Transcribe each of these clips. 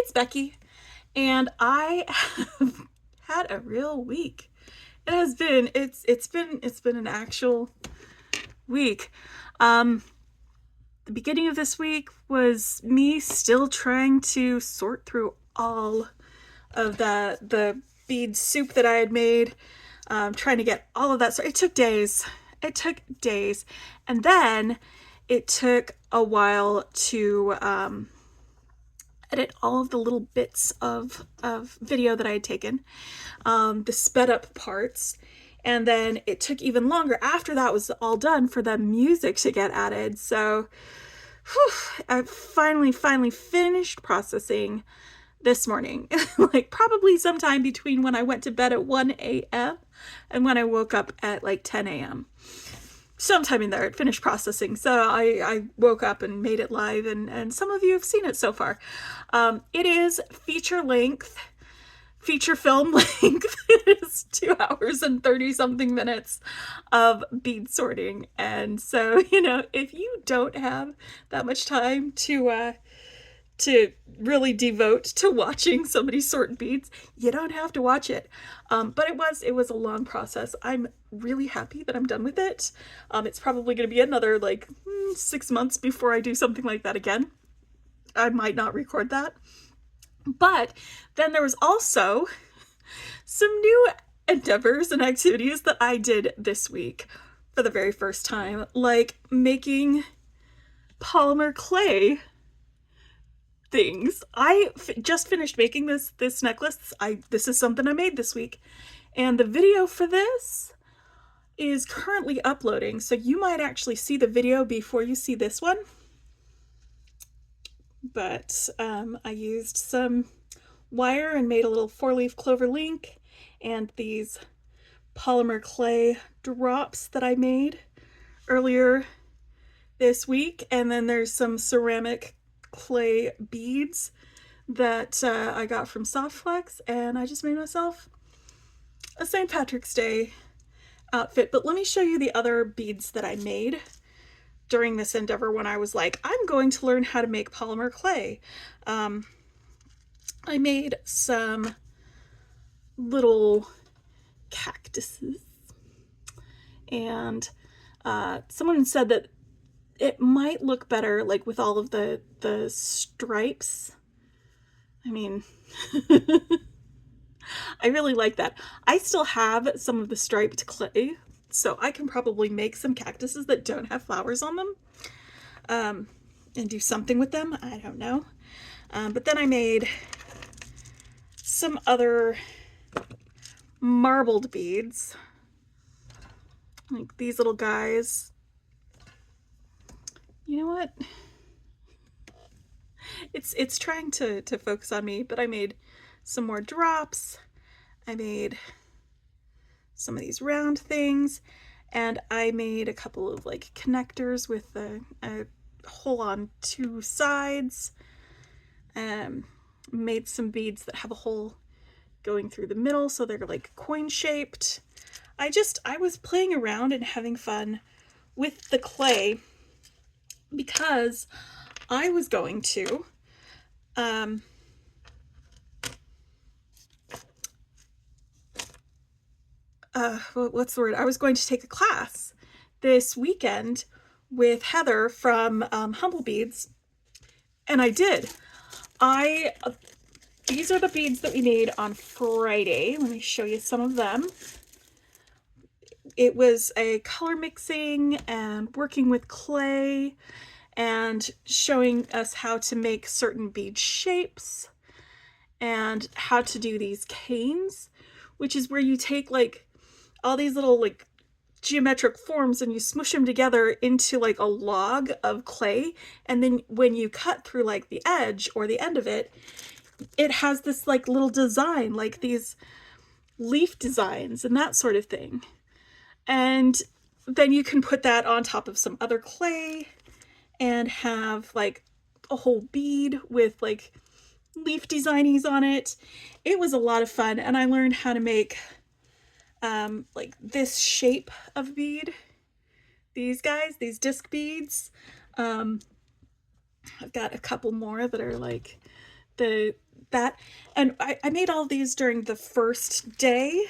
it's Becky, and I have had a real week. It's been an actual week. Um, the beginning of this week was me still trying to sort through all of the bead soup that I had made, trying to get all of that. So it took days. It took days, and then it took a while to edit all of the little bits of video that I had taken, the sped up parts. And then it took even longer after that was all done for the music to get added. So whew, I finally finished processing this morning. Like probably sometime between when I went to bed at 1 a.m. and when I woke up at like 10 a.m. Sometime in there it finished processing. So I woke up and made it live, and some of you have seen it so far. It is feature film length. It is 2 hours and 30 something minutes of bead sorting. And so, if you don't have that much time to really devote to watching somebody sort beads, you don't have to watch it. But it was a long process. I'm really happy that I'm done with it. It's probably going to be another 6 months before I do something like that again. I might not record that. But then there was also some new endeavors and activities that I did this week for the very first time, like making polymer clay things. I just finished making this necklace. This is something I made this week, and the video for this is currently uploading, so you might actually see the video before you see this one. But I used some wire and made a little 4-leaf clover link and these polymer clay drops that I made earlier this week, and then there's some ceramic clay beads that I got from Softflex, and I just made myself a St. Patrick's Day outfit. But let me show you the other beads that I made during this endeavor when I was like, I'm going to learn how to make polymer clay. I made some little cactuses, and someone said that it might look better like with all of the stripes. I mean, I really like that. I still have some of the striped clay, so I can probably make some cactuses that don't have flowers on them, and do something with them. I don't know. But then I made some other marbled beads, like these little guys. You know what? It's trying to focus on me, but I made some more drops. I made some of these round things, and I made a couple of like connectors with a hole on 2 sides. Made some beads that have a hole going through the middle, so they're like coin shaped. I was playing around and having fun with the clay because I was going to what's the word? I was going to take a class this weekend with Heather from Humble Beads, and I did. These are the beads that we made on Friday. Let me show you some of them. It was a color mixing and working with clay and showing us how to make certain bead shapes and how to do these canes, which is where you take like all these little like geometric forms and you smush them together into like a log of clay, and then when you cut through like the edge or the end of it, it has this like little design, like these leaf designs and that sort of thing. And then you can put that on top of some other clay and have like a whole bead with like leaf designies on it. It was a lot of fun, and I learned how to make like this shape of bead. These guys, these disc beads. I've got a couple more that are like that, and I made all of these during the first day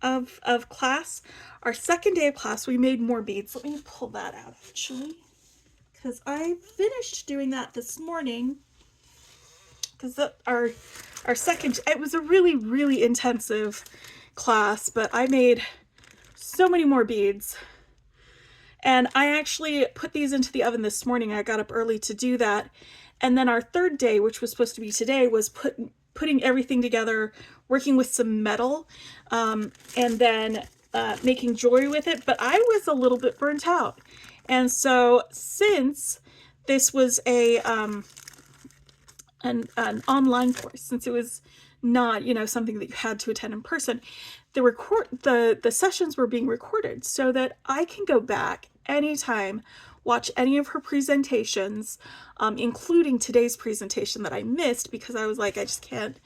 of class. Our second day of class, we made more beads. Let me pull that out actually, because I finished doing that this morning. Because our second, it was a really, really intensive class, but I made so many more beads. And I actually put these into the oven this morning. I got up early to do that. And then our third day, which was supposed to be today, was putting everything together, working with some metal, and then making jewelry with it. But I was a little bit burnt out. And so since this was an online course, since it was not, something that you had to attend in person, the sessions were being recorded so that I can go back anytime, watch any of her presentations, including today's presentation that I missed because I was like, I just can't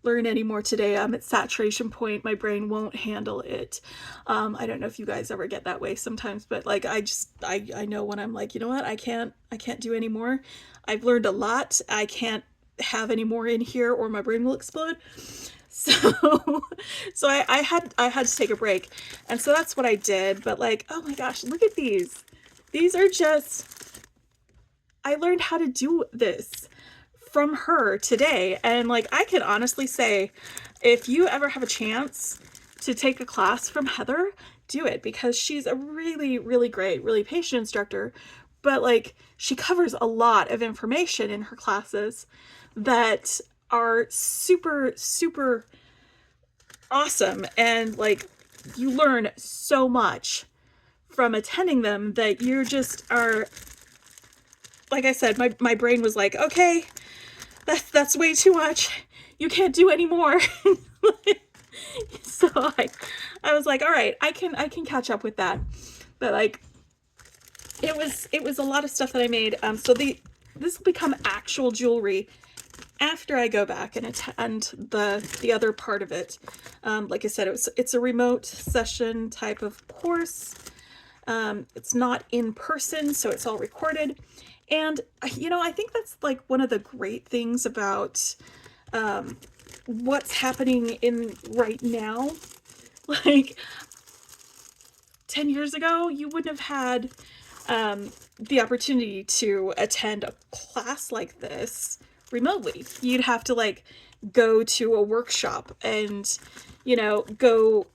learn anymore today. I'm at saturation point. My brain won't handle it. I don't know if you guys ever get that way sometimes, but like I know when I'm like, you know what, I can't do anymore. I've learned a lot. I can't have any more in here or my brain will explode. So I had to take a break. And so that's what I did. But like, oh my gosh, look at these. These are just, I learned how to do this from her today. And like, I can honestly say, if you ever have a chance to take a class from Heather, do it, because she's a really, really great, really patient instructor. But like, she covers a lot of information in her classes that are super, super awesome. And like, you learn so much from attending them that you just are, like I said, my brain was like, okay, that's way too much. You can't do any more. So I was like, all right, I can catch up with that. But like, it was a lot of stuff that I made. So this will become actual jewelry after I go back and attend the other part of it. Like I said, it's a remote session type of course. It's not in person, so it's all recorded. And, I think that's like one of the great things about what's happening in right now. Like 10 years ago, you wouldn't have had the opportunity to attend a class like this remotely. You'd have to like go to a workshop and, go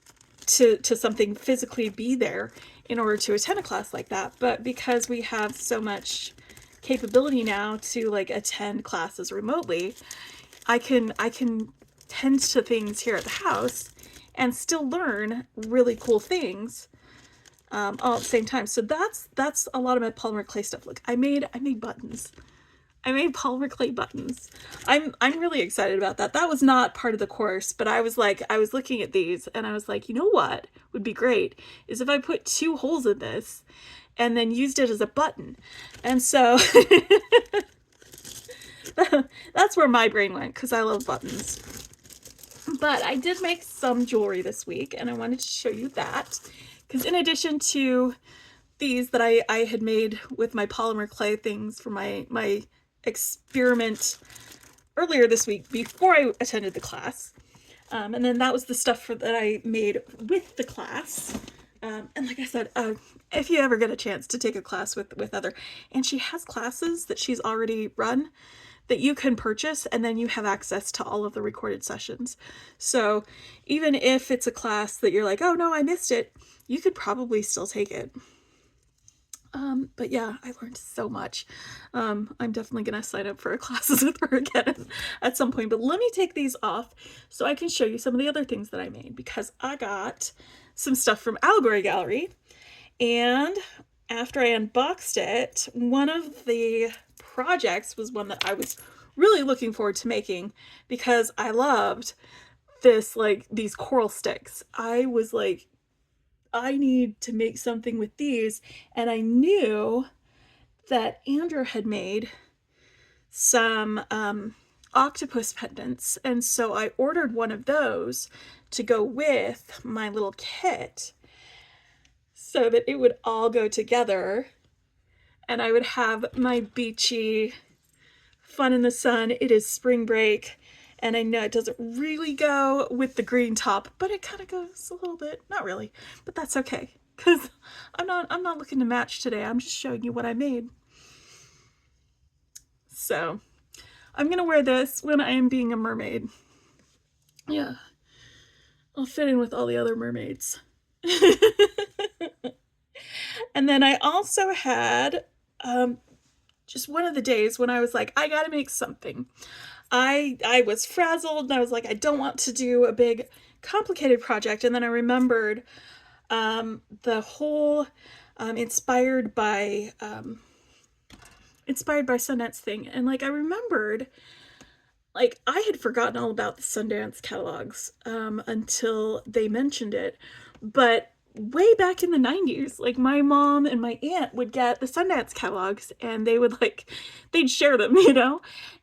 to something, physically be there in order to attend a class like that. But because we have so much capability now to like attend classes remotely, I can tend to things here at the house and still learn really cool things all at the same time. So that's a lot of my polymer clay stuff. Look, I made buttons. I made polymer clay buttons. I'm really excited about that. That was not part of the course, but I was looking at these and I was like, you know what would be great is if I put 2 holes in this and then used it as a button. And so that's where my brain went, because I love buttons. But I did make some jewelry this week and I wanted to show you that, because in addition to these that I had made with my polymer clay things for my experiment earlier this week before I attended the class, and then that was the stuff that I made with the class. And like I said, if you ever get a chance to take a class with Heather, and she has classes that she's already run that you can purchase, and then you have access to all of the recorded sessions. So even if it's a class that you're like, oh no, I missed it, you could probably still take it. But yeah, I learned so much. I'm definitely gonna sign up for classes with her again at some point. But let me take these off so I can show you some of the other things that I made, because I got some stuff from Allegory Gallery. And after I unboxed it, one of the projects was one that I was really looking forward to making, because I loved this, like these coral sticks. I was like, I need to make something with these. And I knew that Andrew had made some octopus pendants. And so I ordered one of those to go with my little kit so that it would all go together and I would have my beachy fun in the sun. It is spring break, and I know it doesn't really go with the green top, but it kind of goes a little bit. Not really, but that's okay, because I'm not looking to match today. I'm just showing you what I made. So I'm gonna wear this when I am being a mermaid. Yeah, I'll fit in with all the other mermaids. And then I also had just one of the days when I was like, I gotta make something. I was frazzled and I was like, I don't want to do a big complicated project. And then I remembered the whole inspired by Sundance thing. And like I remembered, like I had forgotten all about the Sundance catalogs until they mentioned it. But way back in the 90s, like my mom and my aunt would get the Sundance catalogs and they'd share them,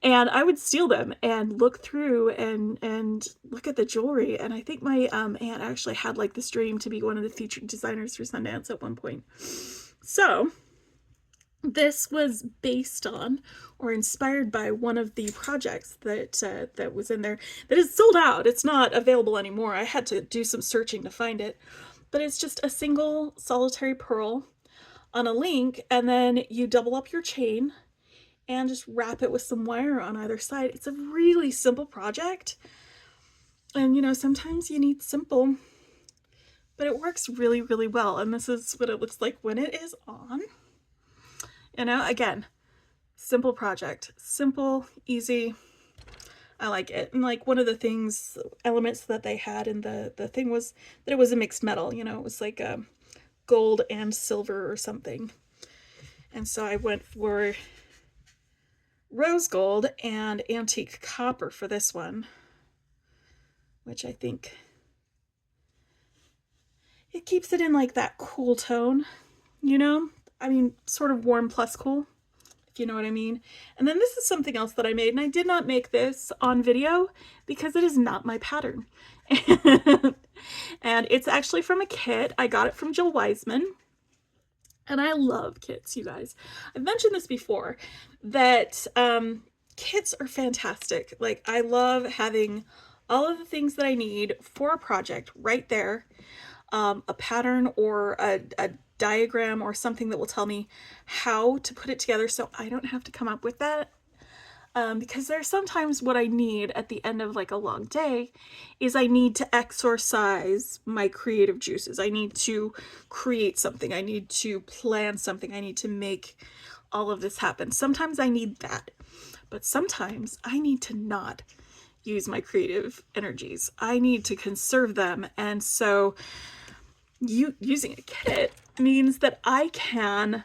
and I would steal them and look through and look at the jewelry. And I think my aunt actually had like this dream to be one of the featured designers for Sundance at one point. So this was based on or inspired by one of the projects that was in there that is sold out. It's not available anymore. I had to do some searching to find it. But it's just a single solitary pearl on a link, and then you double up your chain and just wrap it with some wire on either side. It's a really simple project. And sometimes you need simple, but it works really, really well. And this is what it looks like when it is on. Again, simple project, simple, easy. I like it. And like one of the elements that they had in the thing was that it was a mixed metal, it was like a gold and silver or something. And so I went for rose gold and antique copper for this one, which I think it keeps it in like that cool tone, sort of warm plus cool, if you know what I mean. And then this is something else that I made, and I did not make this on video because it is not my pattern. And it's actually from a kit. I got it from Jill Wiseman. And I love kits, you guys. I've mentioned this before, that kits are fantastic. Like, I love having all of the things that I need for a project right there. A pattern or a diagram or something that will tell me how to put it together so I don't have to come up with that. Because there's sometimes what I need at the end of like a long day is I need to exorcise my creative juices. I need to create something. I need to plan something. I need to make all of this happen. Sometimes I need that, but sometimes I need to not use my creative energies. I need to conserve them. And so using a kit means that I can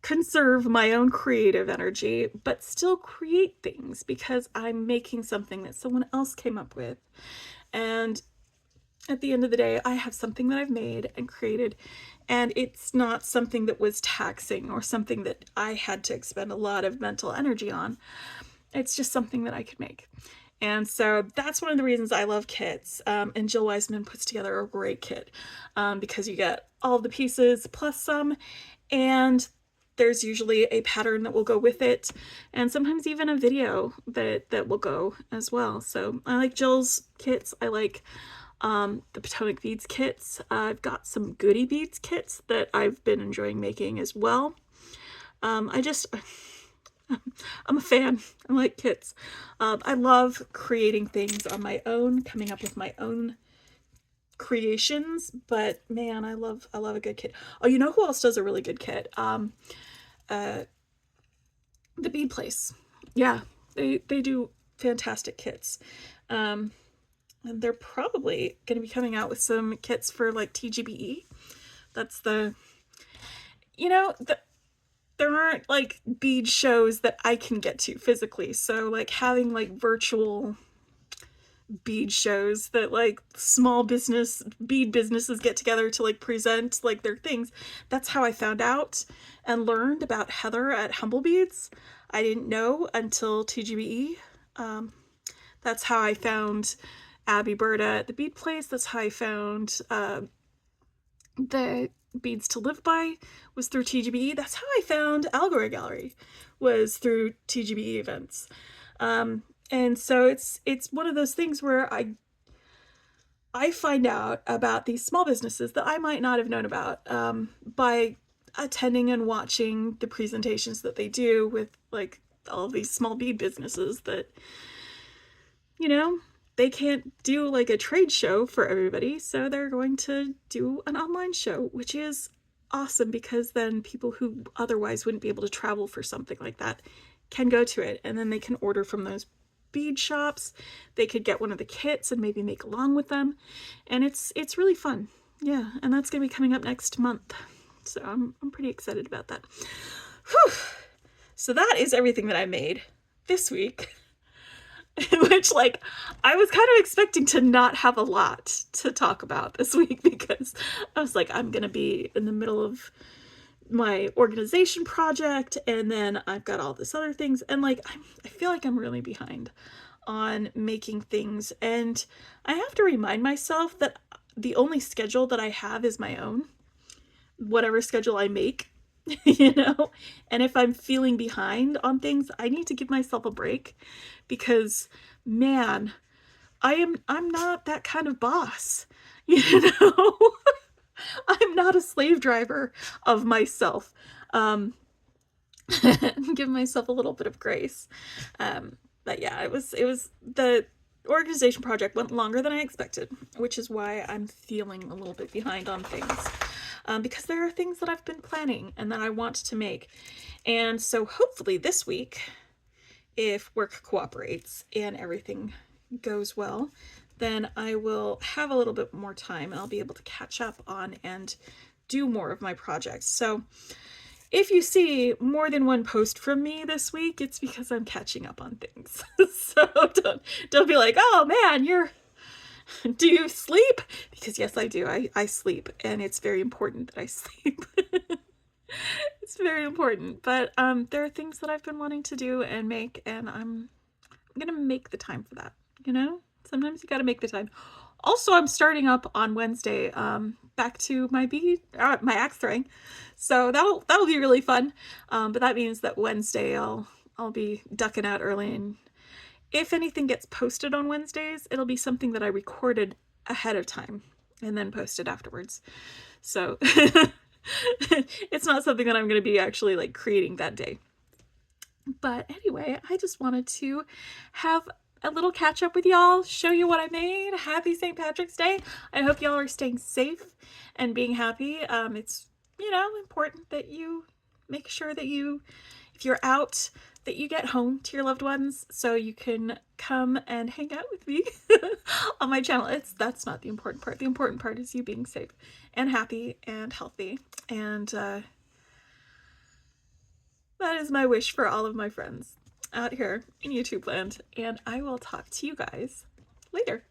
conserve my own creative energy, but still create things because I'm making something that someone else came up with. And at the end of the day, I have something that I've made and created, and it's not something that was taxing or something that I had to expend a lot of mental energy on. It's just something that I could make. And so that's one of the reasons I love kits. And Jill Wiseman puts together a great kit because you get all the pieces plus some, and there's usually a pattern that will go with it, and sometimes even a video that will go as well. So I like Jill's kits. I like the Potomac Beads kits. I've got some Goody Beads kits that I've been enjoying making as well. I'm a fan. I like kits. I love creating things on my own, coming up with my own creations, but man, I love a good kit. Oh, you know who else does a really good kit? The Bead Place. Yeah, they do fantastic kits. And they're probably going to be coming out with some kits for like TGBE. That's there aren't like bead shows that I can get to physically. So like having like virtual bead shows that like small bead businesses get together to like present like their things. That's how I found out and learned about Heather at Humble Beads. I didn't know until TGBE. That's how I found Abby Berta at the Bead Place. That's how I found the Beads to Live By was through TGBE. That's how I found Allegory Gallery was through TGB events. And so it's one of those things where I find out about these small businesses that I might not have known about by attending and watching the presentations that they do with like all of these small bead businesses that, you know, they can't do like a trade show for everybody, so they're going to do an online show, which is awesome because then people who otherwise wouldn't be able to travel for something like that can go to it, and then they can order from those bead shops. They could get one of the kits and maybe make along with them, and it's really fun. Yeah, and that's gonna be coming up next month, so I'm pretty excited about that. Whew. So that is everything that I made this week. Which, like, I was kind of expecting to not have a lot to talk about this week because I was like, I'm gonna be in the middle of my organization project, and then I've got all this other things, and like I feel like I'm really behind on making things, and I have to remind myself that the only schedule that I have is my own, whatever schedule I make. You know, and if I'm feeling behind on things, I need to give myself a break because, man, I'm not that kind of boss, you know. I'm not a slave driver of myself. Give myself a little bit of grace. But yeah, it was the organization project went longer than I expected, which is why I'm feeling a little bit behind on things. Because there are things that I've been planning and that I want to make. And so hopefully this week, if work cooperates and everything goes well, then I will have a little bit more time and I'll be able to catch up on and do more of my projects. So if you see more than one post from me this week, it's because I'm catching up on things. So don't be like, oh man, do you sleep? Because yes, I do. I sleep, and it's very important that I sleep. It's very important. But there are things that I've been wanting to do and make, and I'm gonna make the time for that. You know, sometimes you gotta make the time. Also, I'm starting up on Wednesday, back to my my axe throwing, so that'll be really fun. But that means that Wednesday I'll be ducking out early, and if anything gets posted on Wednesdays, it'll be something that I recorded ahead of time and then posted afterwards. So it's not something that I'm going to be actually like creating that day. But anyway, I just wanted to have a little catch up with y'all, show you what I made. Happy St. Patrick's Day. I hope y'all are staying safe and being happy. It's, you know, important that you make sure that if you're out, that you get home to your loved ones so you can come and hang out with me on my channel. That's not the important part. The important part is you being safe and happy and healthy. And that is my wish for all of my friends out here in YouTube land. And I will talk to you guys later.